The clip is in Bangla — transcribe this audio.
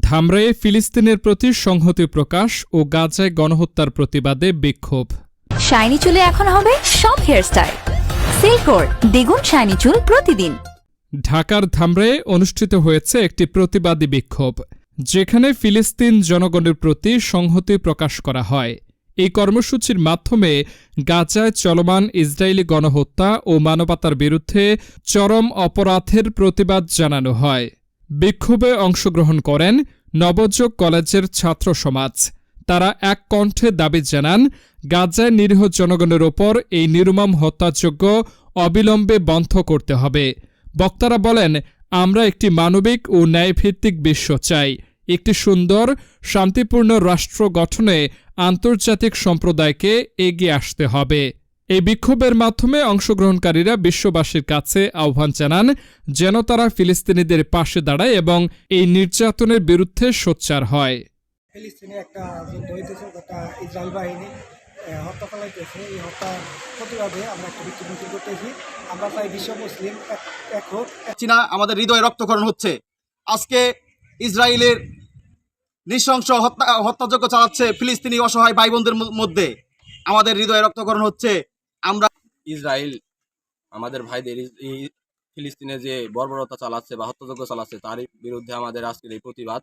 ধামরাইয়ে ফিলিস্তিনের প্রতি সংহতি প্রকাশ ও গাজায় গণহত্যার প্রতিবাদে বিক্ষোভ। শাইনি চুলে এখন হবে সব হেয়ারস্টাইল। সিল্কোর দ্বিগুণ শাইনি চুল প্রতিদিন। ঢাকার ধামরাইয়ে অনুষ্ঠিত হয়েছে একটি প্রতিবাদী বিক্ষোভ, যেখানে ফিলিস্তিন জনগণের প্রতি সংহতি প্রকাশ করা হয়। এই কর্মসূচির মাধ্যমে গাজায় চলমান ইসরায়েলি গণহত্যা ও মানবতার বিরুদ্ধে চরম অপরাধের প্রতিবাদ জানানো হয়। বিক্ষোভে অংশগ্রহণ করেন নবযুগ কলেজের ছাত্র সমাজ। তারা এক কণ্ঠে দাবি জানান, গাজায় নিরীহ জনগণের ওপর এই নির্মম হত্যাযজ্ঞ অবিলম্বে বন্ধ করতে হবে। বক্তারা বলেন, আমরা একটি মানবিক ও ন্যায়ভিত্তিক বিশ্ব চাই। একটি সুন্দর, শান্তিপূর্ণ রাষ্ট্র গঠনে আন্তর্জাতিক সম্প্রদায়কে এগিয়ে আসতে হবে। এই বিক্ষোভের মাধ্যমে অংশগ্রহণকারীরা বিশ্ববাসীর কাছে আহ্বান জানান যেন তারা ফিলিস্তিনিদের পাশে দাঁড়ায় এবং এই নির্যাতনের বিরুদ্ধে সোচ্চার হয়। ফিলিস্তিনে একটা যুদ্ধ হইতেছে, একটা ইসরায়েল বাহিনী হত্যা চালাইতেছে। এই হত্যার প্রতিবাদে আমরা একটা বিক্ষোভ মিছিল করতেছি। আমরা চাই বিশ্ব মুসলিম এক হোক। চীনা আমাদের হৃদয়ে রক্তক্ষরণ হচ্ছে। আজকে ইসরায়েলের নৃশংস হত্যাযজ্ঞ চালাচ্ছে ফিলিস্তিনি অসহায় ভাই বোনদের মধ্যে। আমাদের হৃদয়ে রক্তক্ষরণ হচ্ছে। আমরা ইসরায়েল আমাদের ভাইদের এই ফিলিস্তিনে যে বর্বরতা চালাচ্ছে বা হত্যাযজ্ঞ চালাচ্ছে তার বিরুদ্ধে আমাদের আজকের এই প্রতিবাদ।